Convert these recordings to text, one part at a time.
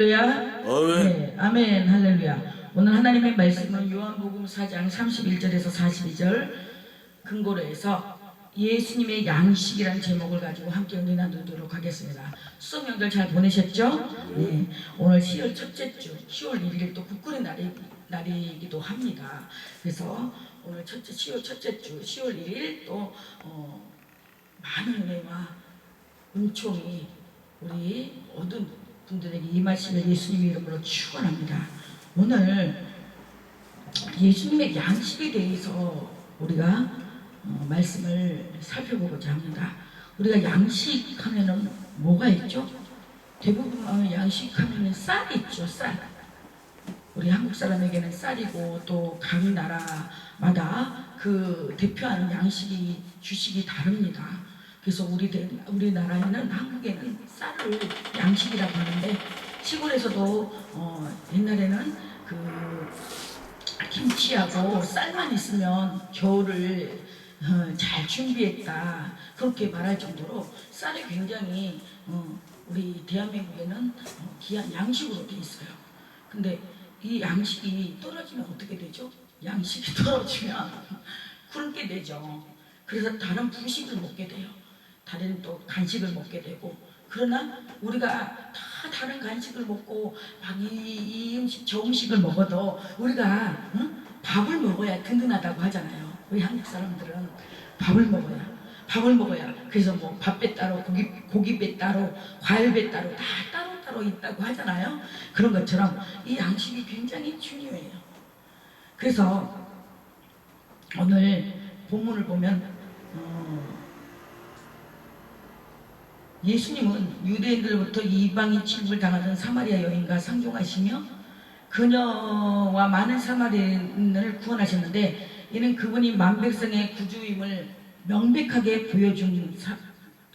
할렐루야. 아멘. 네, 아멘. 할렐루야. 오늘 하나님의 말씀은 요한복음 4장 31절에서 42절 근거로 해서 예수님의 양식이라는 제목을 가지고 함께 은혜 나누도록 하겠습니다. 수업 명절 잘 보내셨죠? 네. 오늘 10월 첫째 주, 10월 1일 또 국군의 날이기도 합니다. 그래서 오늘 10월 첫째 주, 10월 1일 또 많은 은혜와 은총이 우리 모든 분들에게 임하시는 예수님의 이름으로 축원합니다. 오늘 예수님의 양식에 대해서 우리가 말씀을 살펴보고자 합니다. 우리가 양식하면은 뭐가 있죠? 대부분 양식하면은 쌀이 있죠. 쌀. 우리 한국 사람에게는 쌀이고 또 각 나라마다 그 대표하는 양식이 주식이 다릅니다. 그래서 우리나라에는 한국에는 쌀을 양식이라고 하는데 시골에서도 옛날에는 그 김치하고 쌀만 있으면 겨울을 잘 준비했다 그렇게 말할 정도로 쌀이 굉장히 우리 대한민국에는 귀한 양식으로 돼 있어요. 근데 이 양식이 떨어지면 어떻게 되죠? 양식이 떨어지면 굶게 되죠. 그래서 다른 분식을 먹게 돼요. 다른 또 간식을 먹게 되고, 그러나 우리가 다 다른 간식을 먹고 막 이 음식 저 음식을 먹어도 우리가 밥을 먹어야 든든하다고 하잖아요. 우리 한국 사람들은 밥을 먹어야 그래서 뭐 밥배 따로 고기배 따로 과일배 따로 다 따로 있다고 하잖아요. 그런 것처럼 이 양식이 굉장히 중요해요. 그래서 오늘 본문을 보면 예수님은 유대인들로부터 이방인 취급을 당하던 사마리아 여인과 상종하시며 그녀와 많은 사마리아인을 구원하셨는데, 이는 그분이 만백성의 구주임을 명백하게 보여준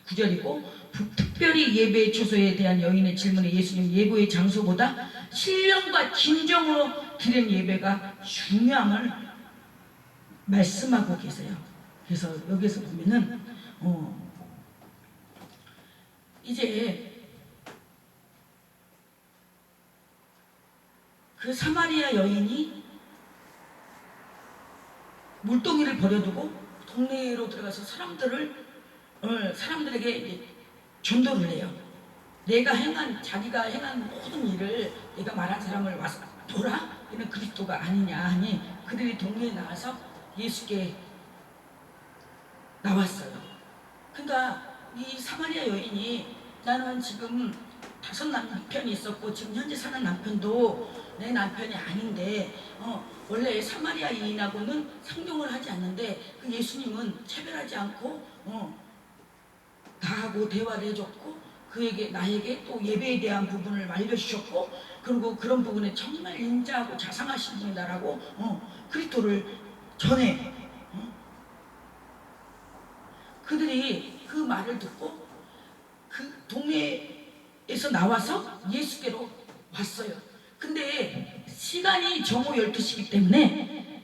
구절이고, 특별히 예배의 초소에 대한 여인의 질문에 예수님 예배의 장소보다 신령과 진정으로 드린 예배가 중요함을 말씀하고 계세요. 그래서 여기서 보면은 이제 그 사마리아 여인이 물동이를 버려두고 동네로 들어가서 사람들에게 이제 전도를 해요. 자기가 행한 모든 일을 내가 말한 사람을 와서 보라, 이는 그리스도가 아니냐 하니 그들이 동네에 나와서 예수께 나왔어요. 그러니까 이 사마리아 여인이, 나는 지금 5 남편이 있었고 지금 현재 사는 남편도 내 남편이 아닌데 원래 사마리아 여인하고는 상종을 하지 않는데 그 예수님은 차별하지 않고 나하고 대화를 해줬고 나에게 또 예배에 대한 부분을 알려주셨고, 그리고 그런 부분에 정말 인자하고 자상하신 분이다라고 그리스도를 전해. 그들이 그 말을 듣고 그 동네에서 나와서 예수께로 왔어요. 근데 시간이 정오 12시이기 때문에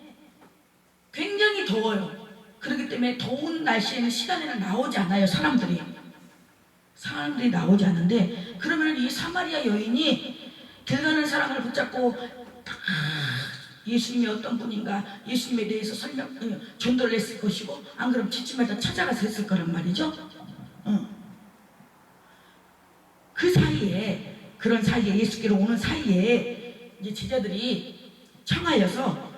굉장히 더워요. 그렇기 때문에 더운 날씨에는 시간에는 나오지 않아요. 사람들이 나오지 않는데, 그러면 이 사마리아 여인이 들가는 사람을 붙잡고 예수님이 어떤 분인가, 예수님에 대해서 전도를 했을 것이고, 안 그러면 지침마다 찾아가서 했을 거란 말이죠. 그런 사이에 예수께로 오는 사이에 이제 제자들이 청하여서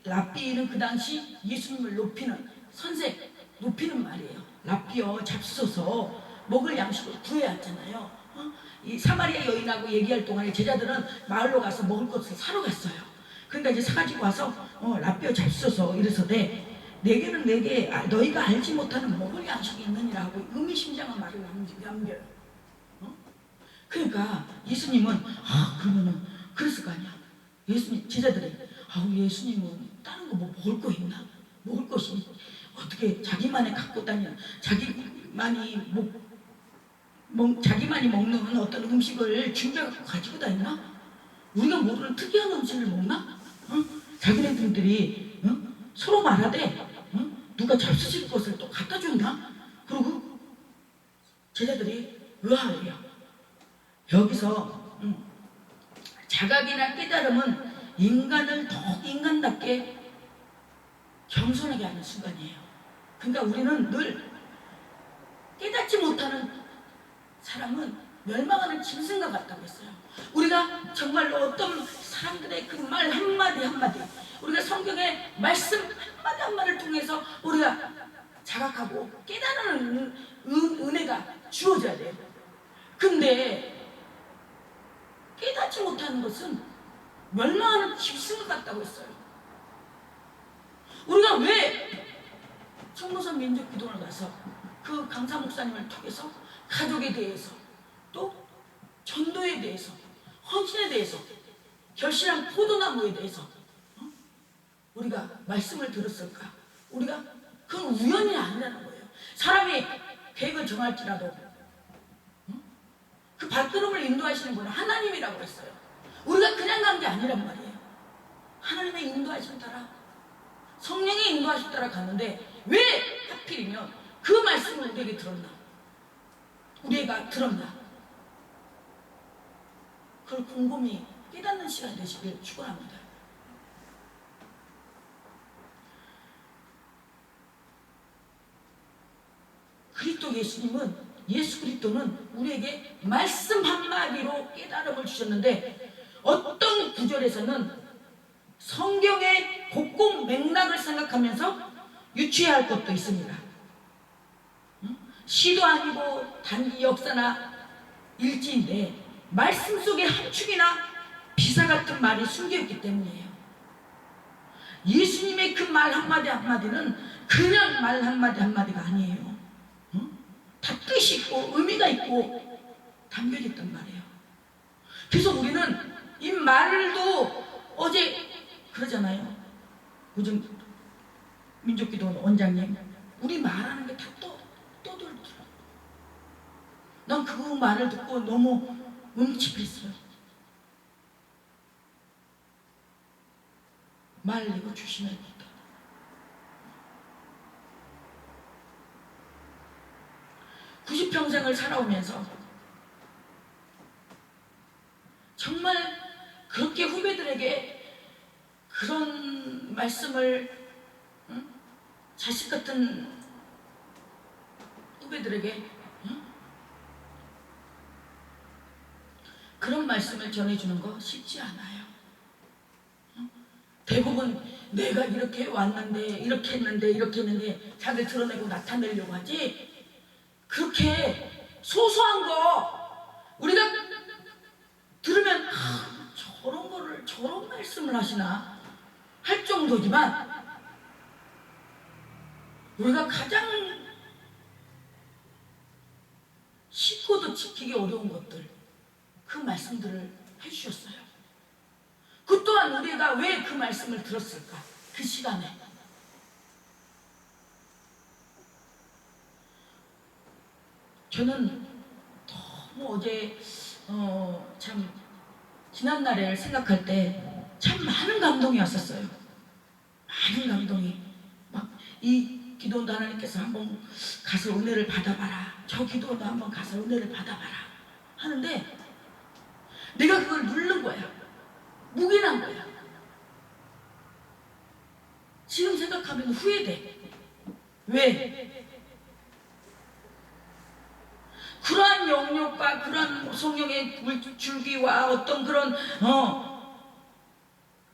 랍비는 그 당시 예수님을 높이는 말이에요. 랍비여 잡수소서, 먹을 양식을 구해야 하잖아요. 이 사마리아 여인하고 얘기할 동안에 제자들은 마을로 가서 먹을 것을 사러 갔어요. 그러니까 이제 사가지고 와서 랍비여 잡수소서 이래서되 내게 너희가 알지 못하는 먹을 양식이 있느니라 하고 의미심장한 말을 남겨요. 그러니까 예수님은 그러면은 그랬을 거 아니야. 제자들이 예수님은 다른 거 뭐 먹을 거 있나? 먹을 것이 어떻게 자기만이 갖고 다니는, 자기만이 먹는 어떤 음식을 준비해서 가지고 다니나? 우리가 모르는 특이한 음식을 먹나? 자기네들이 서로 말하되 누가 잡수실 것을 또 갖다 준다? 그리고 제자들이 의아해요. 여기서 자각이나 깨달음은 인간을 더욱 인간답게 겸손하게 하는 순간이에요. 그러니까 우리는 늘 깨닫지 못하는 사람은 멸망하는 짐승과 같다고 했어요. 우리가 정말로 어떤 사람들의 그 말 한마디 한마디, 우리가 성경의 말씀 한마디 한마디를 통해서 우리가 자각하고 깨달는 은혜가 주어져야 돼요. 근데 깨닫지 못하는 것은 멸망하는 짐승과 같다고 했어요. 우리가 왜 청노선 민족기도를 가서 그 강사 목사님을 통해서 가족에 대해서 또 전도에 대해서 헌신에 대해서 결실한 포도나무에 대해서 우리가 말씀을 들었을까? 우리가 그건 우연이 아니라는 거예요. 사람이 계획을 정할지라도 그 발걸음을 인도하시는 분은 하나님이라고 했어요. 우리가 그냥 간 게 아니란 말이에요. 하나님의 인도하심 따라, 성령의 인도하심 따라 갔는데 왜 하필이면 그 말씀을 우리에게 들었나? 우리가 들었나? 그걸 곰곰이 깨닫는 시간 되시길 축원합니다. 그리스도 예수 그리스도는 우리에게 말씀 한마디로 깨달음을 주셨는데 어떤 구절에서는 성경의 곡곡 맥락을 생각하면서 유추해야 할 것도 있습니다. 시도 아니고 단지 역사나 일지인데 말씀 속에 함축이나 비사 같은 말이 숨겨있기 때문이에요. 예수님의 그 말 한마디 한마디는 그냥 말 한마디 한마디가 아니에요. 다 뜻이 있고 의미가 있고 담겨있단 말이에요. 그래서 우리는 이 말도 어제 그러잖아요. 요즘 민족기도 원장님, 우리 말하는 게 다 떠들더라. 난 그 말을 듣고 너무 끔찍했어요. 말 이거 조심해야겠다. (90평생을) 살아오면서 정말 그렇게 후배들에게 그런 말씀을 자식 같은 후배들에게 그런 말씀을 전해주는 거 쉽지 않아요. 대부분 내가 이렇게 왔는데 이렇게 했는데 자기를 드러내고 나타내려고 하지, 그렇게 소소한 거 우리가 들으면 저런 말씀을 하시나 할 정도지만, 우리가 가장 쉽고도 지키기 어려운 것들, 그 말씀들을 해주셨어요. 그 또한 우리가 왜 그 말씀을 들었을까? 그 시간에 저는 너무 어제 참 지난날을 생각할 때 참 많은 감동이 왔었어요. 많은 감동이 막, 이 기도원도 하나님께서 한번 가서 은혜를 받아봐라, 저 기도원도 한번 가서 은혜를 받아봐라 하는데 내가 그걸 누른 거야. 묵인한 거야. 지금 생각하면 후회돼. 왜? 그러한 영역과 그러한 성령의 줄기와 어떤 그런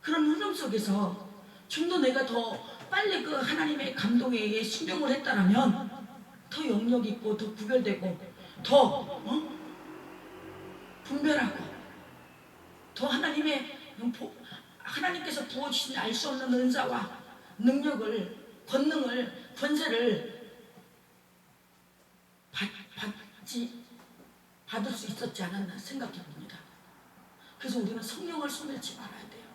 흐름 속에서 좀 더 내가 더 빨리 그 하나님의 감동에 의해 순종을 했다라면 더 영역 있고 더 구별되고 더 분별하고 더 하나님께서 부어주신 알 수 없는 은사와 능력을, 권능을, 권세를 받을 수 있었지 않았나 생각해 봅니다. 그래서 우리는 성령을 소멸치 말아야 돼요.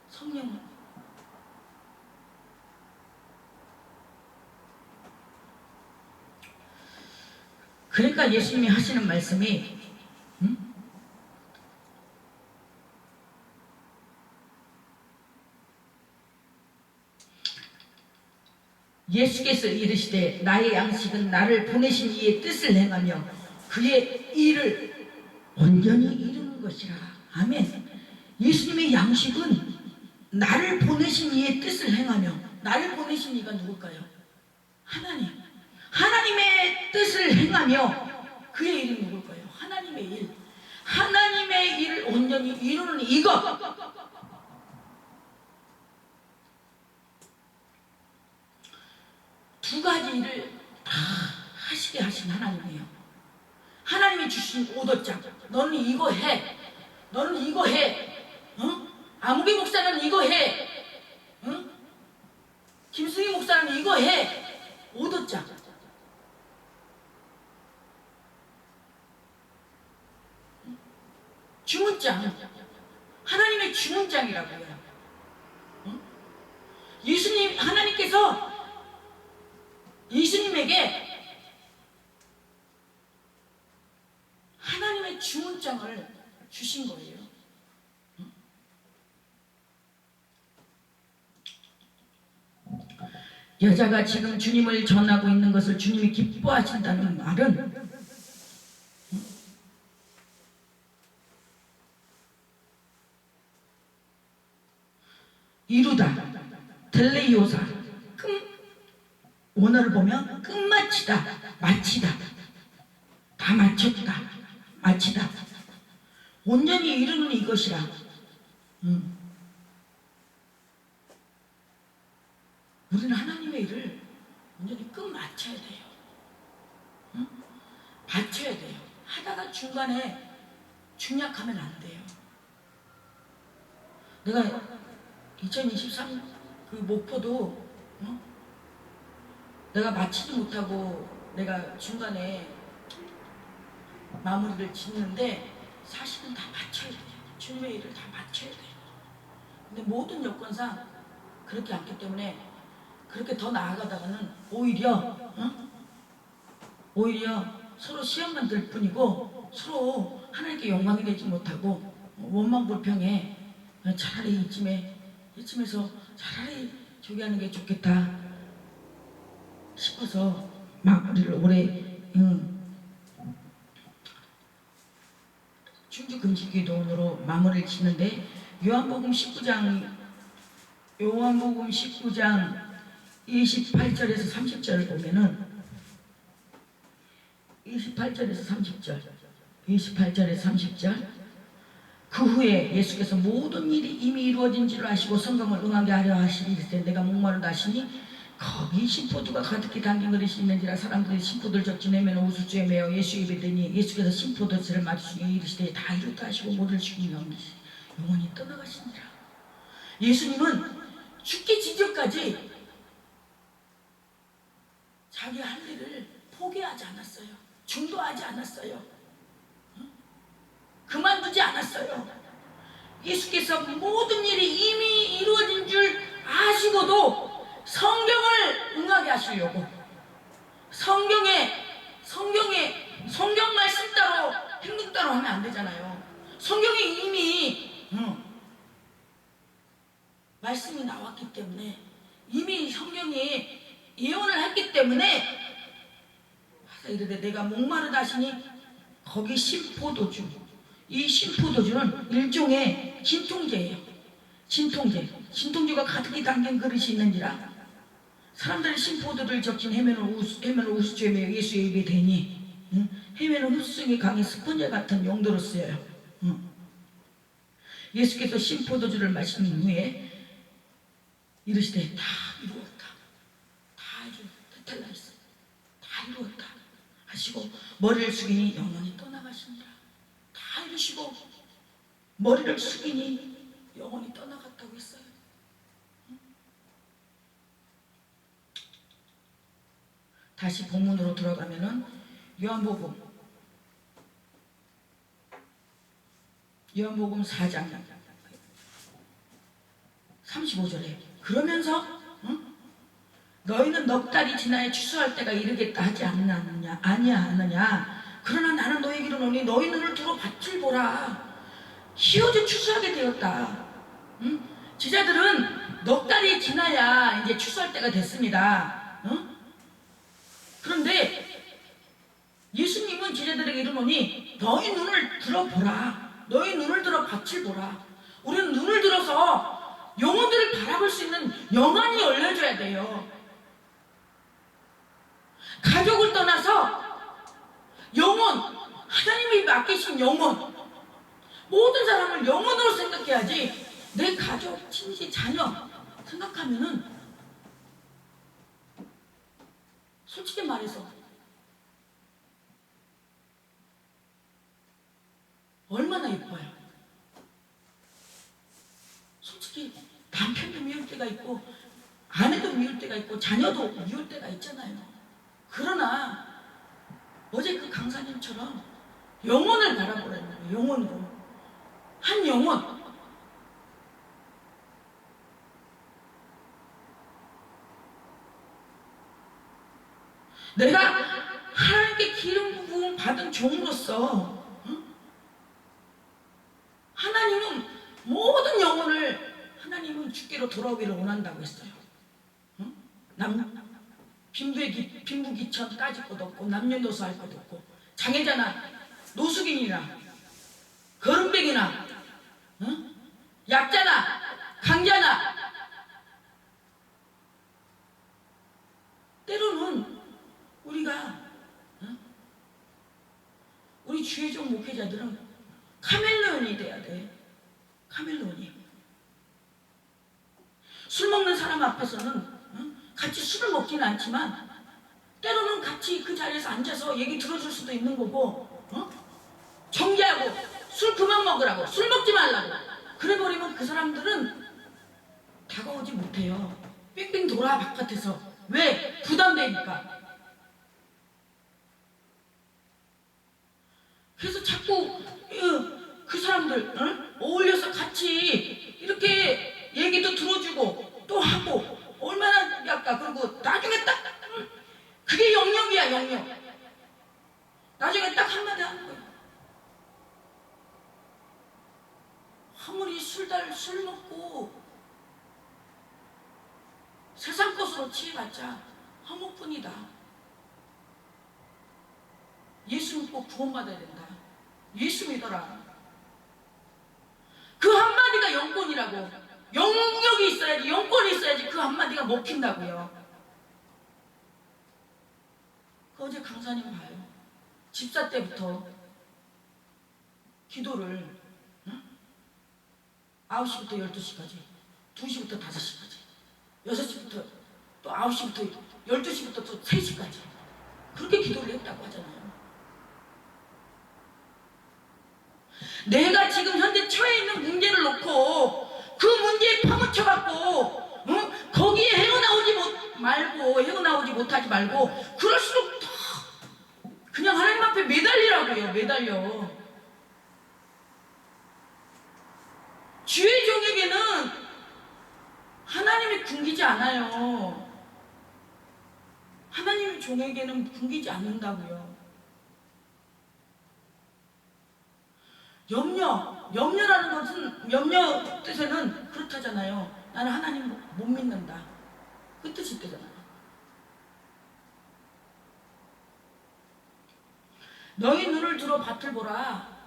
성령을. 그러니까 예수님이 하시는 말씀이 예수께서 이르시되 나의 양식은 나를 보내신 이의 뜻을 행하며 그의 일을 온전히 이루는 것이라. 아멘. 예수님의 양식은 나를 보내신 이의 뜻을 행하며, 나를 보내신 이가 누굴까요? 하나님. 하나님의 뜻을 행하며 그의 일이 누굴까요? 하나님의 일. 하나님의 일을 온전히 이루는 이것. 두 가지 일을 다 하시게 하신 하나님이에요. 하나님이 주신 오더장. 너는 이거 해. 너는 이거 해. 아무개 목사는 이거 해. 김승희 목사는 이거 해. 오더장. 주문장. 하나님의 주문장이라고요. 예수님, 하나님께서 예수님에게 하나님의 주문장을 주신 거예요. 여자가 지금 주님을 전하고 있는 것을 주님이 기뻐하신다는 말은 이루다, 델레이오사, 원어를 보면 끝마치다, 마치다, 다 마쳤다, 마치다, 온전히 이루는 이것이라. 우리는 하나님의 일을 온전히 끝마쳐야 돼요. 바쳐야 돼요. 하다가 중간에 중략하면 안 돼요. 내가 2023 그 목표도 내가 마치지 못하고 내가 중간에 마무리를 짓는데 사실은 다 마쳐야 돼요. 주님의 일을 다 마쳐야 돼요. 근데 모든 여건상 그렇게 않기 때문에 그렇게 더 나아가다가는 오히려 서로 시험만 들 뿐이고 서로 하나님께 영광이 되지 못하고 원망불평해. 차라리 이쯤에서 차라리 저기 하는 게 좋겠다 싶어서 마무리를 올해 충주 금식기도원으로 마무리를 짓는데, 요한복음 19장 28절에서 30절을 보면은 28절에서 30절 그 후에 예수께서 모든 일이 이미 이루어진 줄 아시고 성경을 응하게 하려 하시니 이르되 내가 목마르다 하시니 거기 신포도가 가득히 담긴 그릇이 있는지라. 사람들이 신포도를 적지내면 우수주에 매어 예수 입에 대니 예수께서 신포도주를 맞추시니 이르시되 다 이루다 하시고 모든 죽음이 영원히 떠나가시니라. 예수님은 죽기 직전까지 자기 할 일을 포기하지 않았어요. 중도하지 않았어요. 그만두지 않았어요. 예수께서 모든 일이 이미 이루어진 줄 아시고도 성경을 응하게 하시려고, 성경 말씀 따로 행동 따로 하면 안 되잖아요. 성경에 이미 말씀이 나왔기 때문에, 이미 성경이 예언을 했기 때문에 이르되 내가 목마르다 하시니 거기 신포도주, 이 신포도주는 일종의 진통제예요. 진통제가 가득히 담긴 그릇이 있는지라. 사람들이 신포도를 적신 해면을 우수주에 매어 예수의 입에 대니 해면은 흡수성이 강한 스펀지 같은 용도로 쓰여요. 예수께서 신포도주를 마신 후에 이르시되 다 이루었다, 다 테텔라이스, 다 이루었다 하시고 머리를 숙이니 영원히 떠나가시니라. 다 이루시고 머리를 숙이니 영원히 떠나갔다고 했어요. 다시 본문으로 들어가면은 요한복음 4장 35절에 그러면서 너희는 넉 달이 지나야 추수할 때가 이르겠다 하지 않느냐, 아니하느냐. 그러나 나는 너희에게 이르노니 너희 눈을 두루 밭을 보라. 희어져 추수하게 되었다. 제자들은 넉 달이 지나야 이제 추수할 때가 됐습니다. 그런데 예수님은 예수님은 제자들에게 이르노니 너희 눈을 들어보라. 너희 눈을 들어 밭을 보라. 우리는 눈을 들어서 영혼들을 바라볼 수 있는 영안이 열려줘야 돼요. 가족을 떠나서 영혼, 하나님이 맡기신 영혼, 모든 사람을 영혼으로 생각해야지. 내 가족, 친지, 자녀 생각하면은 솔직히 말해서 얼마나 예뻐요. 솔직히 남편도 미울 때가 있고 아내도 미울 때가 있고 자녀도 미울 때가 있잖아요. 그러나 어제 그 강사님처럼 영혼을 바라보라는 거예요. 영혼으로. 한 영혼. 내가 하나님께 기름 부음 받은 종으로서 하나님은 모든 영혼을 하나님은 주께로 돌아오기를 원한다고 했어요. 빈부귀천 따질 것도 없고 남녀노소 할 것도 없고 장애자나 노숙인이나 거름뱅이나 약자나 강자나 때로는 우리가 우리 주의종 목회자들은 카멜레온이 돼야 돼. 카멜레온이. 술 먹는 사람 앞에서는 같이 술을 먹지는 않지만 때로는 같이 그 자리에서 앉아서 얘기 들어줄 수도 있는 거고 정죄하고 술 그만 먹으라고 술 먹지 말라고 그래버리면 그 사람들은 다가오지 못해요. 뺑뺑 돌아 바깥에서. 왜? 부담되니까. 그래서 자꾸 그 사람들 어울려서 같이 이렇게 얘기도 들어주고 또 하고 얼마나 약까. 그리고 나중에 딱 그게 영역이야. 영역. 나중에 딱 한마디 하는 거야. 아무리 술 먹고 세상 것으로 취해봤자 허무뿐이다. 예수 믿고 구원받아야 된다. 예수 믿어라. 그 한마디가 영권이라고. 영역이 있어야지, 영권이 있어야지 그 한마디가 먹힌다고요. 어제 강사님 봐요. 집사 때부터 기도를 9시부터 12시까지 2시부터 5시까지 6시부터 또 9시부터 12시부터 또 3시까지 그렇게 기도를 했다고 하잖아요. 내가 지금 현재 처해 있는 문제를 놓고 그 문제에 파묻혀갖고 거기에 헤어나오지 못하지 말고 그럴수록 더 그냥 하나님 앞에 매달리라고요. 매달려. 주의 종에게는 하나님이 굶기지 않아요. 하나님의 종에게는 굶기지 않는다고요. 염려라는 것은 염려 뜻에는 그렇다잖아요. 나는 하나님 못 믿는다. 그 뜻이 되잖아요. 너희 눈을 들어 밭을 보라.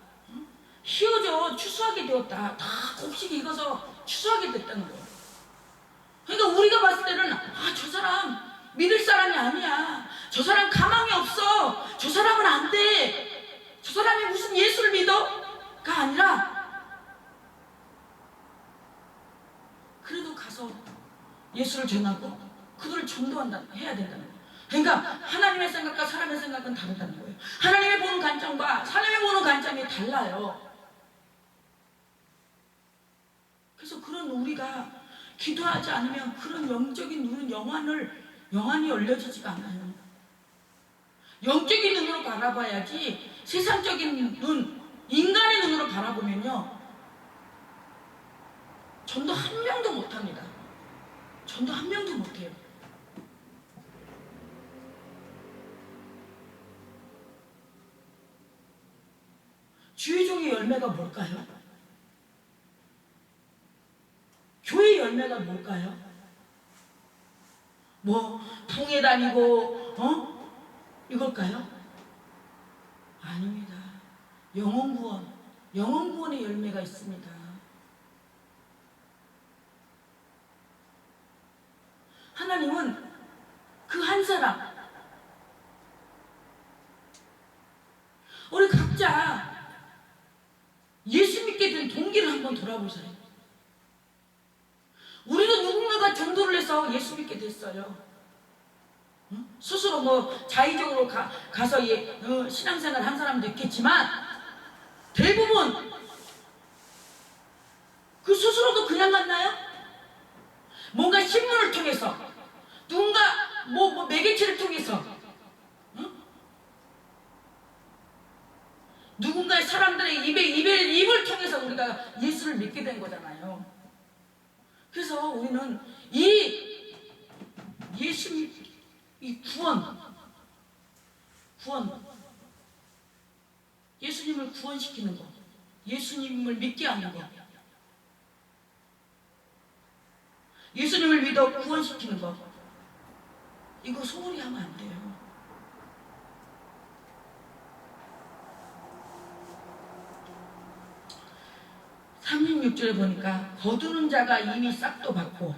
희어져 추수하게 되었다. 다 곡식이 익어서 추수하게 됐다는 거예요. 그러니까 우리가 봤을 때는 저 사람 믿을 사람이 아니야. 저 사람 가망이 없어. 저 사람은 안 돼. 저 사람이 무슨 예수를 믿어? 가 아니라 그래도 가서 예수를 전하고 그들을 해야 된다는 거예요. 그러니까 하나님의 생각과 사람의 생각은 다르다는 거예요. 하나님의 보는 관점과 사람의 보는 관점이 달라요. 그래서 그런 우리가 기도하지 않으면 그런 영적인 눈은 영안이 열려지지가 않아요. 영적인 눈으로 바라봐야지 세상적인 눈, 인간의 눈으로 바라보면요 전도 한 명도 못합니다. 전도 한 명도 못해요. 주의 종의 열매가 뭘까요? 교회의 열매가 뭘까요? 뭐 풍에 다니고 이걸까요? 아닙니다. 영혼 구원, 영혼 구원의 열매가 있습니다. 하나님은 그 한 사람, 우리 각자 예수 믿게 된 동기를 한번 돌아보세요. 우리도 누군가가 전도를 해서 예수 믿게 됐어요. 응? 스스로 뭐 자의적으로 가서 신앙생활 한 사람도 있겠지만 대부분 그 스스로도 그냥 갔나요? 뭔가 신문을 통해서 누군가 뭐 매개체를 통해서 누군가의 사람들의 입을 통해서 우리가 예수를 믿게 된 거잖아요. 그래서 우리는 이 구원, 예수님을 구원시키는 거, 예수님을 믿게 하는 거, 예수님을 믿어 구원시키는 거, 이거 소홀히 하면 안 돼요. 36절에 보니까 거두는 자가 이미 싹도 받고,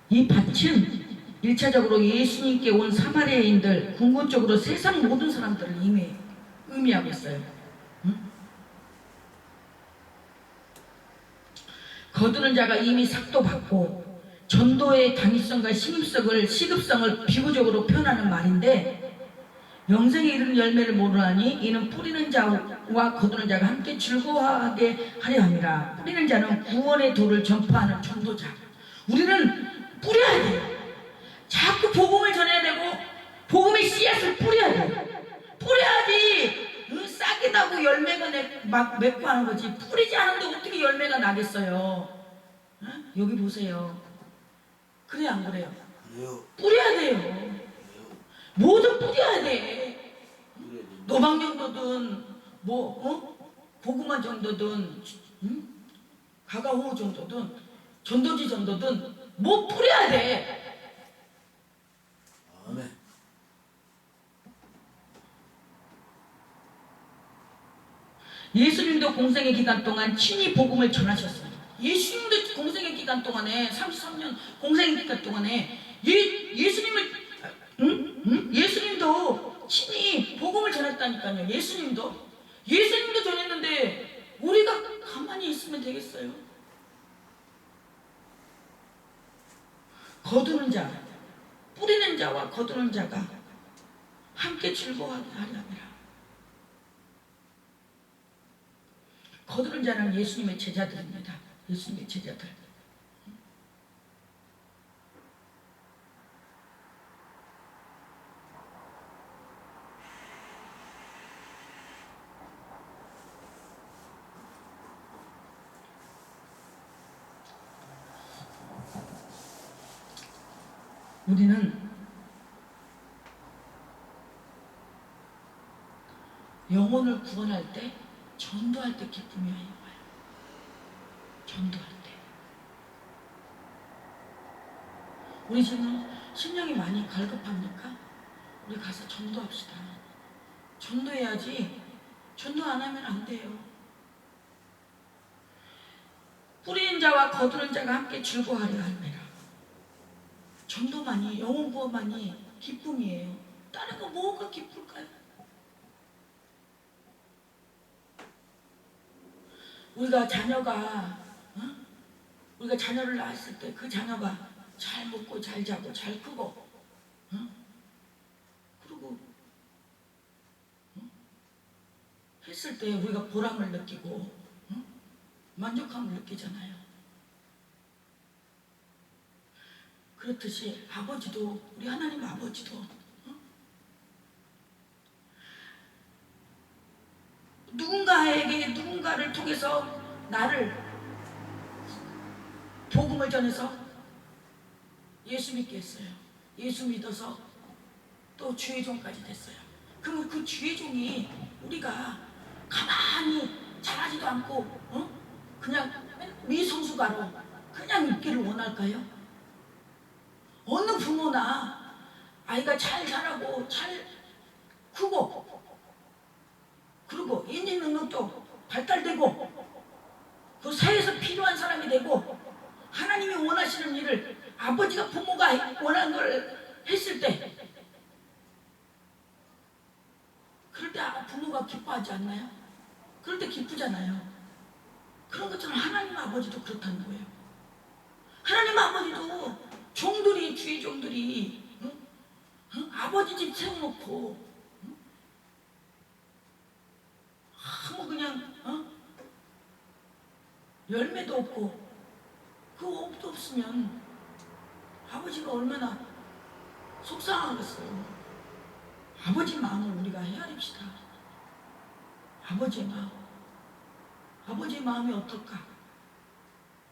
이 밭은 1차적으로 예수님께 온 사마리아인들, 궁극적으로 세상 모든 사람들을 이미 의미하고 있어요. 거두는 자가 이미 삭도 받고, 전도의 당위성과 시급성을 비구적으로 표현하는 말인데, 영생에 이르는 열매를 모르나니 이는 뿌리는 자와 거두는 자가 함께 즐거워하게 하려 함이라. 뿌리는 자는 구원의 도를 전파하는 전도자. 우리는 뿌려야 돼요. 자꾸 복음을 전해야 되고 복음의 씨앗을 뿌려야 돼요. 뿌려야지 싹이 나고 열매가 막 맺고 하는 거지. 뿌리지 않은데 어떻게 열매가 나겠어요? 여기 보세요. 그래 안 그래요? 뿌려야 돼요. 뭐든 뿌려야 돼. 노방 정도든 고구마 정도든 가가호 정도든 전도지 정도든 뭐 뿌려야 돼. 아멘. 예수님도 공생의 기간 동안 친히 복음을 전하셨어요. 예수님도 공생의 기간 동안에 33년 공생의 기간 동안에 예수님도 친히 복음을 전했다니까요. 예수님도 전했는데 우리가 가만히 있으면 되겠어요? 거두는 자, 뿌리는 자와 거두는 자가 함께 즐거워하게 하려니라. 거두는 자는 예수님의 제자들입니다. 예수님의 제자들. 우리는 영혼을 구원할 때, 전도할 때 기쁨이 와요. 전도할 때. 우리 지금 심령이 많이 갈급합니까? 우리 가서 전도합시다. 전도해야지. 전도 안 하면 안 돼요. 뿌리는 자와 거두는 자가 함께 즐거워하려 합니다. 전도만이, 영혼 구원만이 기쁨이에요. 다른 거 뭐가 기쁠까요? 우리가 자녀를 낳았을 때 그 자녀가 잘 먹고 잘 자고 잘 크고 그리고 했을 때 우리가 보람을 느끼고 만족감을 느끼잖아요. 그렇듯이 아버지도, 우리 하나님 아버지도 누군가를 통해서 나를 복음을 전해서 예수 믿게 했어요. 예수 믿어서 또 주의 종까지 됐어요. 그럼 그 주의 종이 우리가 가만히 잘하지도 않고 그냥 미성숙아로 그냥 있기를 원할까요? 어느 부모나 아이가 잘 자라고 잘 크고 그리고 인지 능력도 발달되고 그 사회에서 필요한 사람이 되고 하나님이 원하시는 일을 아버지가 부모가 원하는 걸 했을 때 그럴 때 부모가 기뻐하지 않나요? 그럴 때 기쁘잖아요. 그런 것처럼 하나님 아버지도 그렇다는 거예요. 하나님 아버지도 종들이 주의 종들이 아버지 집 세워놓고 아무 그냥 열매도 없고 그 옷도 없으면 아버지가 얼마나 속상하겠어요. 아버지 마음을 우리가 헤아립시다. 아버지의 마음. 아버지의 마음이 어떨까?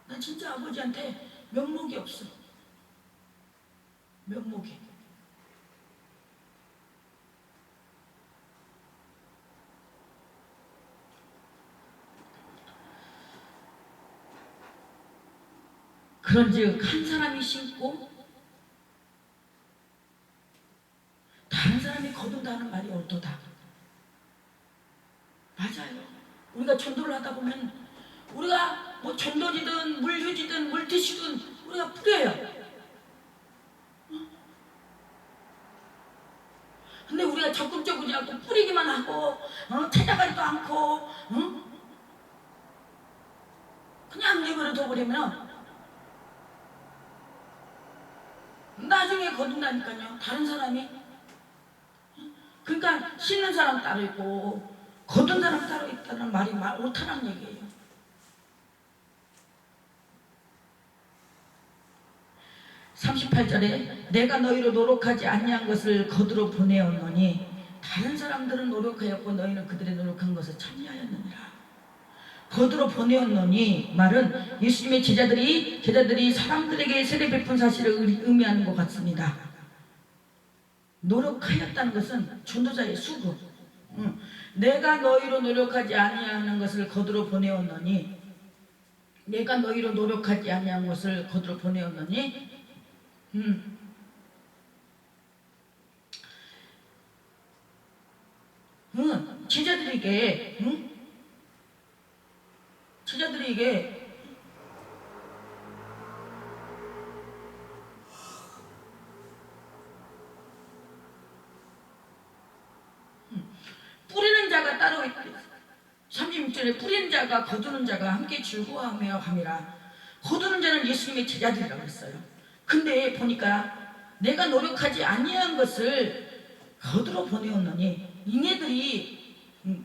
난 진짜 아버지한테 면목이 없어. 면목이. 그런즉 한 사람이 심고 다른 사람이 거둔다는 말이 옳도다. 맞아요. 우리가 전도를 하다 보면 우리가 뭐 전도지든 물휴지든 물티슈든 우리가 뿌려요. 근데 우리가 적극적이지 않고 뿌리기만 하고 찾아가지도 않고 그냥 내버려 둬버리면 나중에 거둔다니까요. 다른 사람이. 그러니까 심는 사람 따로 있고 거둔 사람 따로 있다는 말이 옳다는 얘기예요. (38절에) 내가 너희로 노력하지 아니한 것을 거두러 보내었노니 다른 사람들은 노력하였고 너희는 그들의 노력한 것을 참여하였느니라. 거두러 보내었노니 말은 예수님의 제자들이 사람들에게 세례 베푼 사실을 의미하는 것 같습니다. 노력하였다는 것은 전도자의 수고. 내가 너희로 노력하지 아니하는 것을 거두러 보내었노니 내가 너희로 노력하지 아니한 것을 거두러 보내었노니 제자들에게 뿌리는 자가 따로 있다. 36절에 뿌리는 자가 거두는 자가 함께 즐거워하며 함이라. 거두는 자는 예수님의 제자들이라고 했어요. 근데 보니까 내가 노력하지 아니한 것을 거두러 보내었노니 이네들이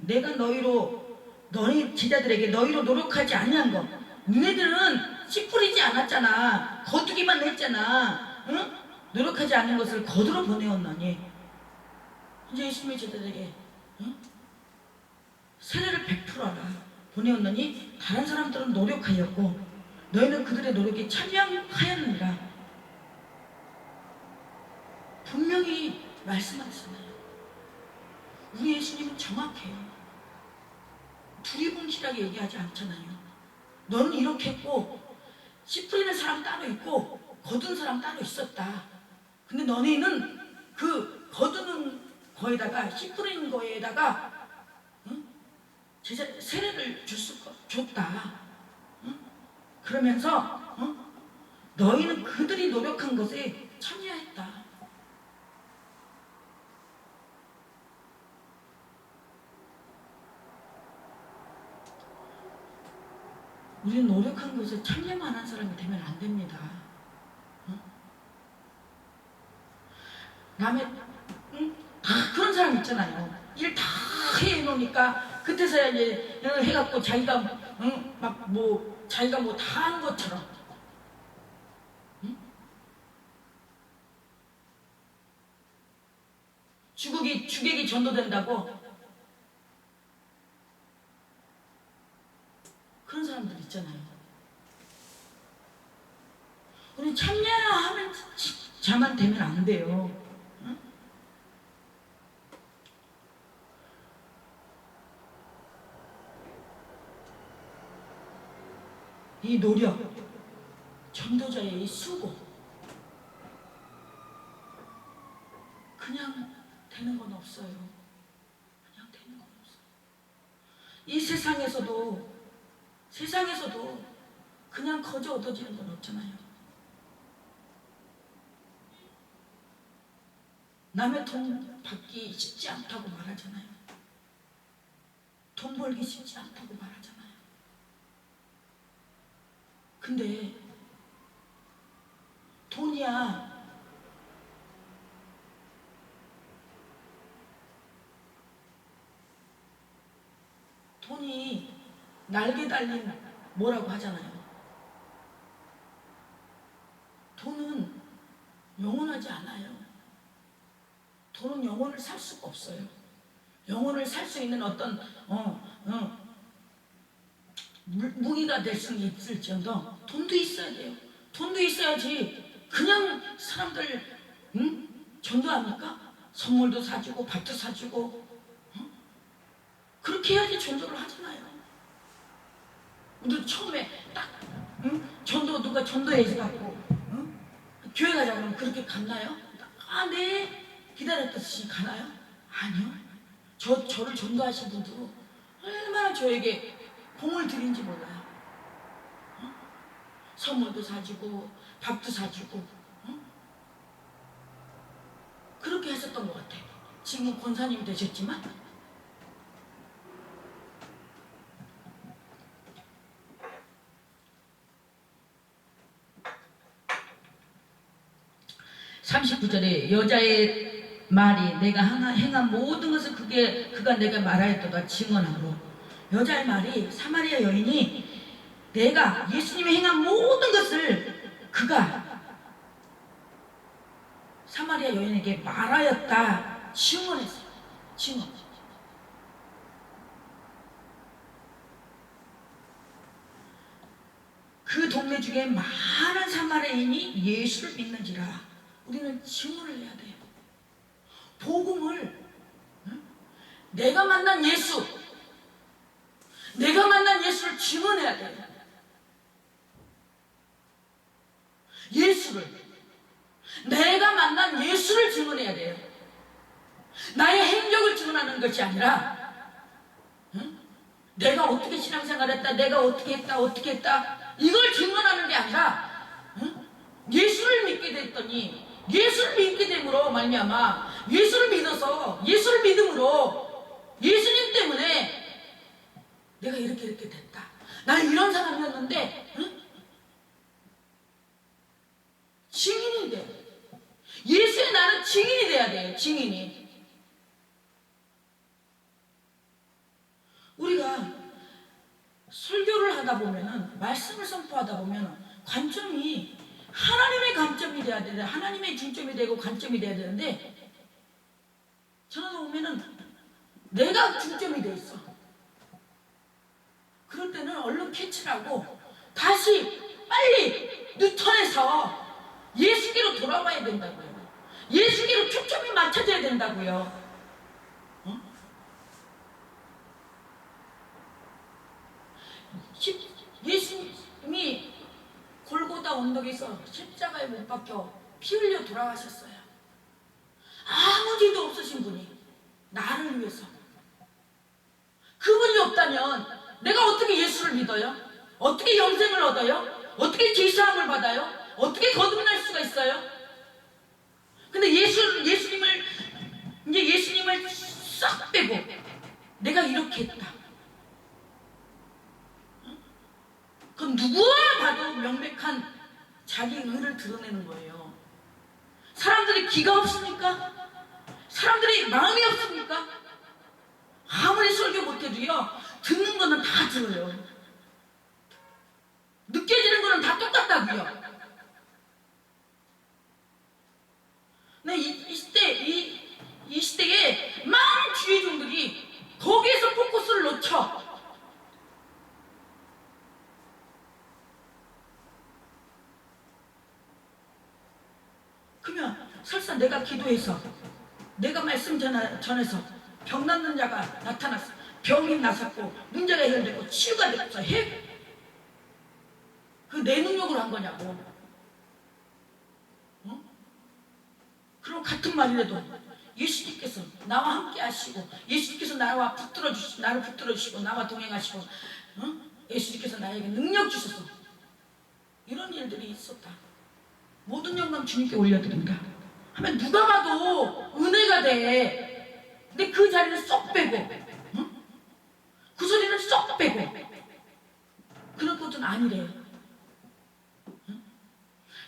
내가 너희 제자들에게 너희로 노력하지 아니한 것 니네들은 씨 뿌리지 않았잖아. 거두기만 했잖아. 응? 노력하지 않은 것을 거두러 보내었노니 이제 예수님의 제자들에게 세례를 베풀어라 보내었노니 다른 사람들은 노력하였고 너희는 그들의 노력에 참여하였느니라. 분명히 말씀하셨잖아요. 우리 예수님은 정확해요. 두리뭉실하게 얘기하지 않잖아요. 너는 이렇게 했고 씨 뿌리는 사람 따로 있고 거둔 사람 따로 있었다. 근데 너네는 그 거두는 거에다가 씨 뿌리는 거에다가 세례를 줬다. 그러면서 너희는 그들이 노력한 것에 참여했다. 우리는 노력한 것에 참여만 한 사람이 되면 안 됩니다. 남의 다 그런 사람 있잖아요. 일 다 해놓으니까 그때서야 이제 해갖고 자기가 막 뭐 자기가 뭐 다 한 것처럼 주객이 전도된다고 그런 사람들 있잖아요. 우리 참여하는 자만 되면 안 돼요. 이 노력, 전도자의 이 수고, 그냥 되는 건 없어요. 그냥 되는 건 없어요. 이 세상에서도 그냥 거저 얻어지는 건 없잖아요. 남의 돈 받기 쉽지 않다고 말하잖아요. 돈 벌기 쉽지 않다고 말하잖아요. 근데 돈이야 돈이 날개 달린 뭐라고 하잖아요. 돈은 영원하지 않아요. 돈은 영혼을 살 수가 없어요. 영혼을 살 수 있는 어떤 무기가 될 수는 있을지언정 돈도 있어야 돼요. 돈도 있어야지 그냥 사람들 전도합니까? 선물도 사주고 밥도 사주고 그렇게 해야지 전도를 하잖아요. 우리 처음에 딱 전도 누가 전도해 갖고 교회 가자 그러면 그렇게 갔나요? 아, 네 기다렸듯이 가나요? 아니요. 저를 전도하신 분도 얼마나 저에게 공을 들인지 몰라요. 선물도 사주고 밥도 사주고 그렇게 하셨던 것 같아요. 지금은 권사님이 되셨지만 (39절에) 여자의 말이 내가 행한 모든 것을 그가 내가 말하였도다 증언하므로, 여자의 말이 사마리아 여인이 내가 예수님이 행한 모든 것을 그가 사마리아 여인에게 말하였다 증언했어요. 증언. 그 동네 중에 많은 사마리아인이 예수를 믿는지라. 우리는 증언을 해야 돼요. 복음을 내가 만난 예수를 증언해야 돼요. 내가 만난 예수를 증언해야 돼요. 나의 행적을 증언하는 것이 아니라 내가 어떻게 신앙생활했다, 내가 어떻게 했다 이걸 증언하는 게 아니라 예수를 믿게 됐더니 예수를 믿게 됨으로 말미암아 예수를 믿어서 예수를 믿음으로 예수님 때문에 내가 이렇게 됐다. 나는 이런 사람이었는데 증인이 돼. 예수의 나는 증인이 돼야 돼요. 증인이. 우리가 설교를 하다 보면은 말씀을 선포하다 보면은 관점이 하나님의 관점이 돼야 되는데 하나님의 중점이 되고 관점이 돼야 되는데 저는 보면은 내가 중점이 돼 있어. 그럴 때는 얼른 캐치를 하고 다시 빨리 뉴턴에서 예수께로 돌아와야 된다고요. 예수께로 초점이 맞춰져야 된다고요. 예수님이 골고다 언덕에서 십자가에 못 박혀 피 흘려 돌아가셨어요. 아무 죄도 없으신 분이 나를 위해서. 그분이 없다면 내가 어떻게 예수를 믿어요? 어떻게 영생을 얻어요? 어떻게 제사함을 받아요? 어떻게 거듭날 수가 있어요? 근데 예수님을 싹 빼고 내가 이렇게 했다. 그럼 누구와 봐도 명백한 자기 의를 드러내는 거예요. 사람들이 귀가 없습니까? 사람들이 마음이 없습니까? 아무리 설교 못해도요 듣는 거는 다 들어요. 느껴지는 거는 다 똑같다고요. 근데 이 시대에 많은 주의종들이 거기에서 포커스를 놓쳐. 그러면 설사 내가 기도해서 내가 말씀 전해서 병 낫는 자가 나타났어. 병이 나섰고 문제가 해결되고 치유가 됐어. 그 내 능력으로 한 거냐고. 그럼 같은 말이라도 예수님께서 나와 함께 하시고 예수님께서 나를 붙들어 주시고 나와 동행하시고 예수님께서 나에게 능력 주셔서 이런 일들이 있었다. 모든 영광 주님께 올려드린다 하면 누가 봐도 은혜가 돼. 근데 그 자리는 쏙 빼고 그 소리는 쏙 빼고 그런 것은 아니래요.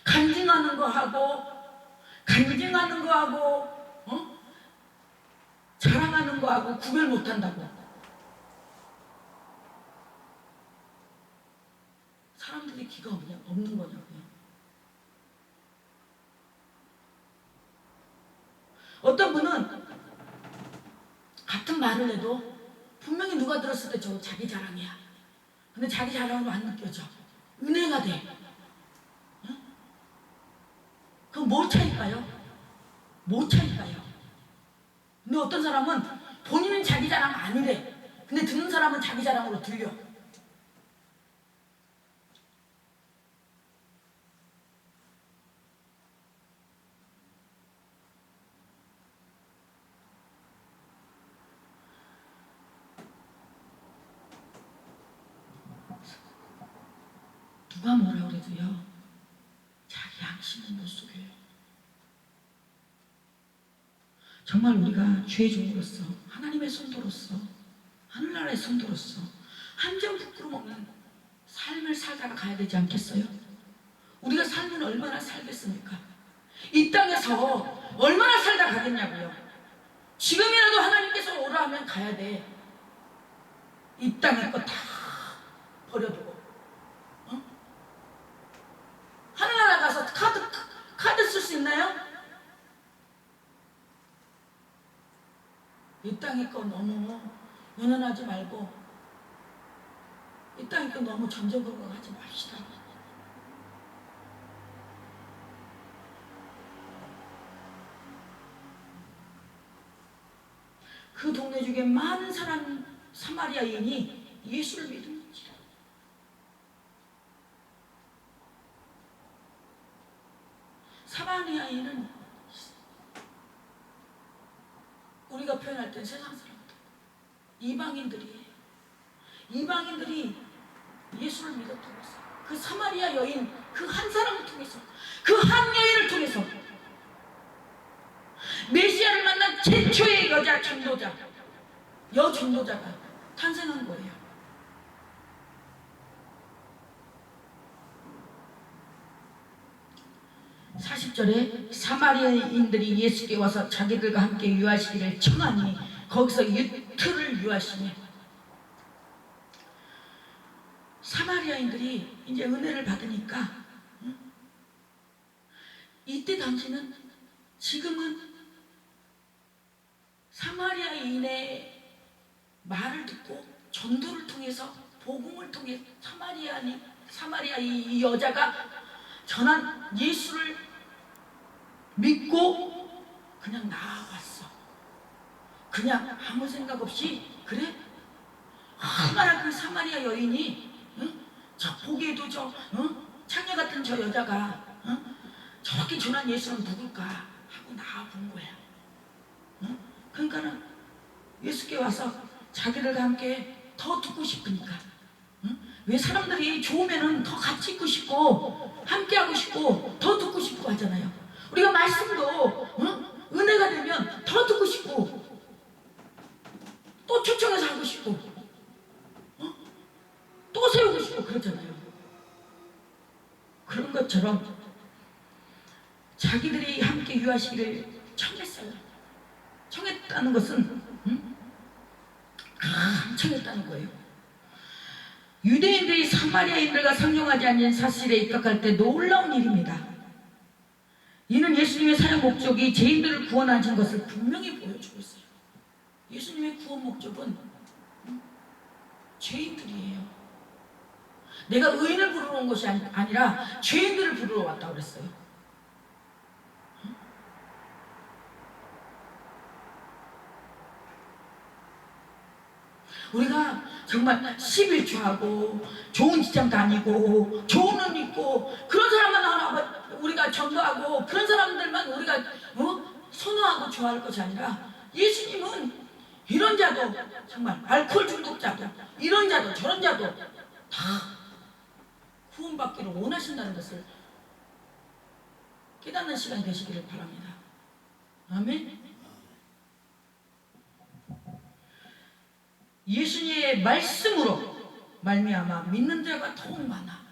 간증하는 거 하고 자랑하는 거 하고 구별 못한다고. 사람들이 기가 없는 거냐고요. 어떤 분은 같은 말을 해도 분명히 누가 들었을 때 저 자기 자랑이야. 근데 자기 자랑으로 안 느껴져. 은혜가 돼. 응? 그럼 뭐 차일까요? 뭐 차일까요? 근데 어떤 사람은 본인은 자기 자랑 아니래. 근데 듣는 사람은 자기 자랑으로 들려. 누가 뭐라 그래도요, 자기 양심은 못 속여요. 정말 우리가 죄의 종으로서, 하나님의 성도로서, 하늘나라의 성도로서 한 점 부끄럼 없는 삶을 살다가 가야 되지 않겠어요? 우리가 살면 얼마나 살겠습니까? 이 땅에서 얼마나 살다 가겠냐고요. 지금이라도 하나님께서 오라 하면 가야 돼. 이 땅의 거 다 버려두고 하늘나라 가서 카드 쓸 수 있나요? 이 땅의 거 너무 연연하지 말고 이 땅의 거 너무 점점거리고 하지 맙시다. 그 동네 중에 많은 사람 사마리아인이 예수를 믿는지라. 사마리아인은 우리가 표현할 땐 세상 사람들, 이방인들이에요. 이방인들이 예수를 믿었다고 했어요. 그 사마리아 여인, 그 한 사람을 통해서, 그 한 여인을 통해서 메시아를 만난 최초의 여자 전도자, 여전도자가 탄생한 거예요. (40절에) 사마리아인들이 예수께 와서 자기들과 함께 유하시기를 청하니 거기서 이틀을 유하시니. 사마리아인들이 이제 은혜를 받으니까 이때 당시는, 지금은 사마리아인의 말을 듣고 전도를 통해서, 복음을 통해 사마리아 이 여자가 전한 예수를 믿고 그냥 나아갔어. 그냥 아무 생각 없이. 그래? 얼마나 그 사마리아 여인이 저 보기에도 창녀 같은 저 여자가 저렇게 전한 예수는 누굴까 하고 나아본 거야. 그러니까는 예수께 와서 자기들과 함께 더 듣고 싶으니까. 왜 사람들이 좋으면은 더 같이 있고 싶고 함께 하고 싶고 더 듣고 싶고 하잖아요. 우리가 말씀도 은혜가 되면 더 듣고 싶고 또 초청해서 하고 싶고 또 세우고 싶고 그러잖아요. 그런 것처럼 자기들이 함께 유하시기를 청했어요. 청했다는 것은 청했다는 거예요. 유대인들이 사마리아인들과 상종하지 않는 사실에 입각할 때 놀라운 일입니다. 이는 예수님의 사역 목적이 죄인들을 구원하신 것을 분명히 보여주고 있어요. 예수님의 구원 목적은 죄인들이에요. 내가 의인을 부르러 온 것이 아니라 죄인들을 부르러 왔다고 그랬어요. 우리가 정말 11조하고 좋은 직장 다니고 좋은 옷 입고 그런 사람만 우리가 전도하고 그런 사람들만 우리가 선호하고 좋아할 것이 아니라 예수님은 이런 자도, 정말 알코올 중독자도, 이런 자도 저런 자도 다 구원받기를 원하신다는 것을 깨닫는 시간이 되시기를 바랍니다. 아멘. 예수님의 말씀으로 말미암아 믿는 자가 더욱 많아.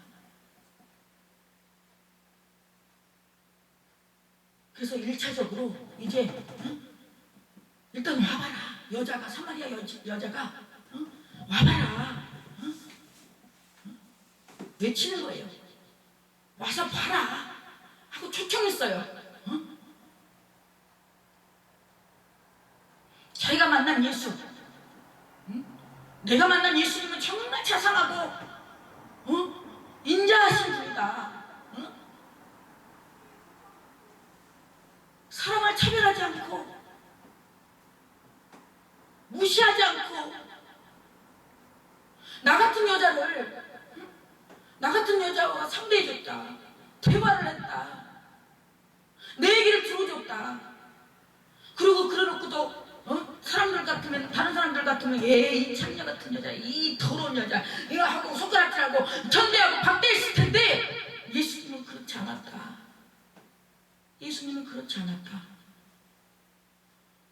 그래서 1차적으로 이제 일단 와봐라. 여자가 사마리아 여자가 와봐라. 외치는 거예요. 와서 봐라 하고 초청했어요. 자기가 만난 예수, 내가 만난 예수님은 정말 자상하고 인자하신 분이다. 사람을 차별하지 않고 무시하지 않고 나 같은 여자와 상대해줬다. 대화를 했다. 내 얘기를 들어줬다. 그리고 그래놓고도 사람들 같으면, 다른 사람들 같으면 이 창녀 같은 여자, 이 더러운 여자 이거 하고 손가락질하고 전대하고 박대했을 텐데 예수님은 그렇지 않았다. 예수님은 그렇지 않았다.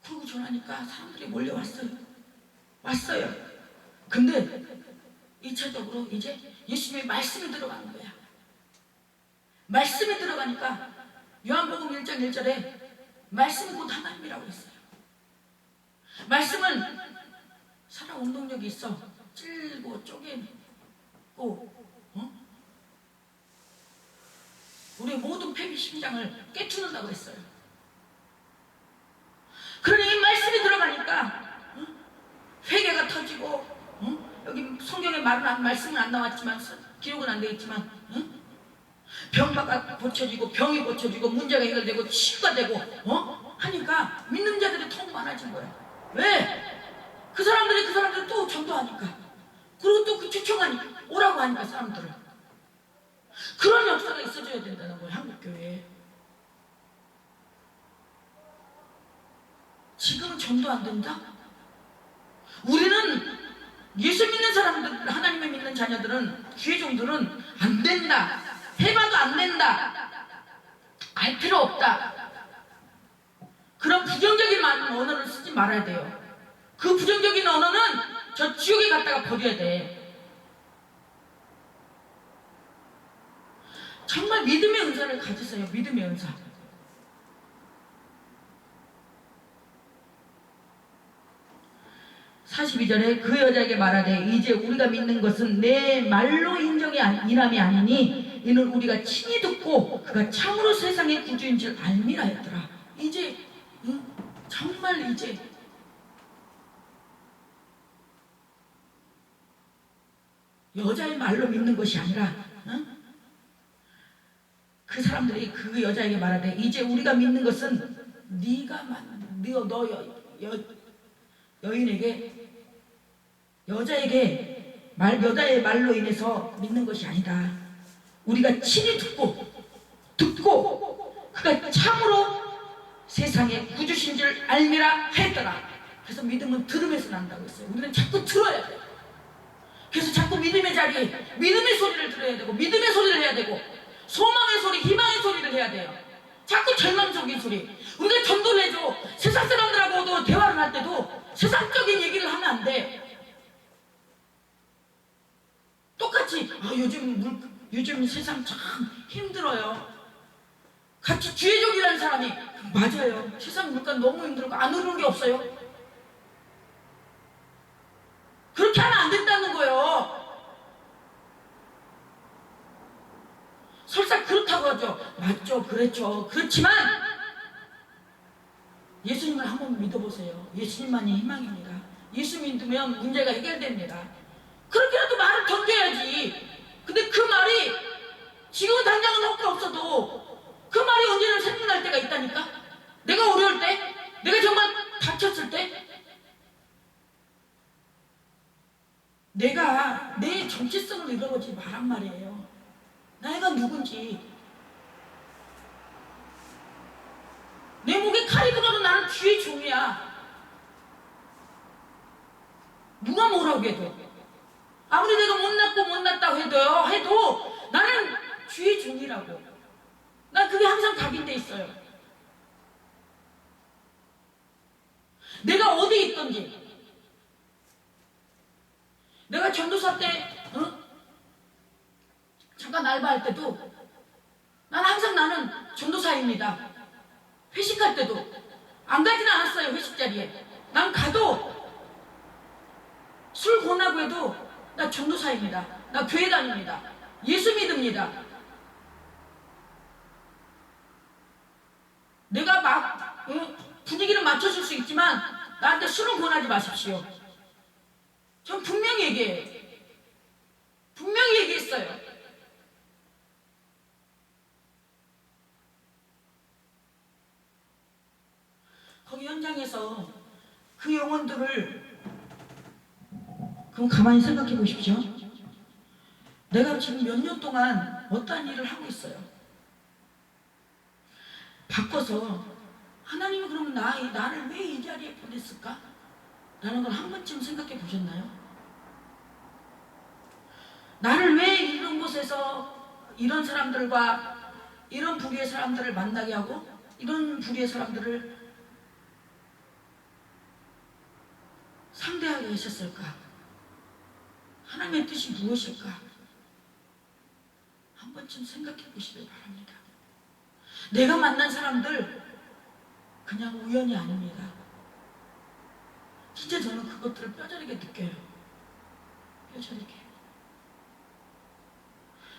그러고 전하니까 사람들이 몰려왔어요. 근데 2차적으로 이제 예수님의 말씀이 들어가는 거야. 말씀이 들어가니까 요한복음 1장 1절에 말씀은 곧 하나님이라고 했어요. 말씀은 살아 운동력이 있어. 찔고 쪼개고 우리 모든 폐비 심장을 깨트는다고 했어요. 그러니 이 말씀이 들어가니까 회개가 터지고 여기 성경에 말씀은 안 나왔지만 기록은 안 되어 있지만 병마가 고쳐지고 병이 고쳐지고 문제가 해결되고 치유가 되고 하니까 믿는 자들이 더 많아진 거예요. 왜? 그 사람들이 또 전도하니까, 그리고 또 그 초청하니까, 오라고 하니까 사람들을. 그런 역사가 있어줘야 된다는 거예요. 한국교회에. 지금은 전도 안 된다? 우리는 예수 믿는 사람들, 하나님을 믿는 자녀들은, 기회종들은 안 된다, 해봐도 안 된다, 알 필요 없다, 그런 부정적인 언어를 쓰지 말아야 돼요. 그 부정적인 언어는 저 지옥에 갖다가 버려야 돼. 정말 믿음의 은사를 가지세요. 믿음의 은사. (42절에) 그 여자에게 말하되 이제 우리가 믿는 것은 내 말로 인함이 아니니 이는 우리가 친히 듣고 그가 참으로 세상의 구주인 줄 알미라 했더라. 이제 정말 이제 여자의 말로 믿는 것이 아니라 그 사람들이 그 여자에게 말하되 이제 우리가 믿는 것은 여자의 말로 인해서 믿는 것이 아니다. 우리가 친히 듣고 그가 참으로 세상의 구주신 줄 알미라 했더라. 그래서 믿음은 들음에서 난다고 했어요. 우리는 자꾸 들어야 돼요. 그래서 자꾸 믿음의 자리에 믿음의 소리를 들어야 되고, 믿음의 소리를 해야 되고, 소망의 소리, 희망의 소리를 해야 돼요. 자꾸 절망적인 소리. 우리가 전도를 해줘. 세상 사람들하고도 대화를 할 때도 세상적인 얘기를 하면 안 돼. 똑같이 요즘 세상 참 힘들어요. 같이 주의종이라는 사람이 맞아요. 세상 물가 너무 힘들고 안 오르는 게 없어요. 그렇게 하면 안 된다는 거예요. 설사 그렇다고 하죠. 맞죠, 그렇죠. 그렇지만 예수님을 한번 믿어보세요. 예수님만이 희망입니다. 예수 믿으면 문제가 해결됩니다. 그렇게라도 말을 던져야지. 근데 그 말이 지금 당장은 할 게 없어도 그 말이 언제나 생각날 때가 있다니까. 내가 어려울 때, 내가 정말 다쳤을 때, 내가 내 정체성을 잃어버리지 말란 말이에요. 내가 누군지, 내 목에 칼이 들어도 주의 종이야. 누가 뭐라고 해도, 아무리 내가 못났다고 해도 나는 주의 종이라고. 난 그게 항상 각인돼 있어요. 내가 어디 있든지, 내가 전도사 때 잠깐 알바할 때도 나는 전도사입니다. 회식할 때도 안 가진 않았어요. 회식 자리에 난 가도 술 권하고 해도 나 전도사입니다. 나 교회 다닙니다. 예수 믿습니다. 내가 막 분위기를 맞춰줄 수 있지만 나한테 술은 권하지 마십시오. 전 분명히 얘기해요. 분명히 얘기했어요. 거기 현장에서 그 영혼들을 그럼 가만히 생각해 보십시오. 내가 지금 몇 년 동안 어떠한 일을 하고 있어요. 바꿔서 하나님은 그러면 나를 왜 이 자리에 보냈을까? 라는 걸 한 번쯤 생각해 보셨나요? 나를 왜 이런 곳에서 이런 사람들과 이런 부류의 사람들을 만나게 하고 이런 부류의 사람들을 상대하게 하셨을까? 하나님의 뜻이 무엇일까? 한 번쯤 생각해 보시길 바랍니다. 내가 만난 사람들 그냥 우연이 아닙니다. 진짜 저는 그것들을 뼈저리게 느껴요. 뼈저리게.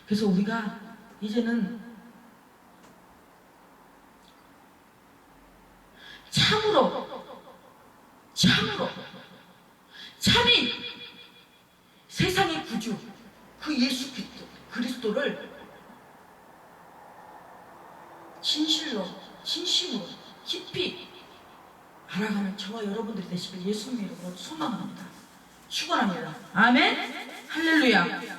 그래서 우리가 이제는 참이 세상의 구주 그 예수 그리스도를 진심으로 깊이 알아가는 저와 여러분들이 되시길 예수님의 이름으로 소망합니다. 축원합니다. 아멘. 할렐루야.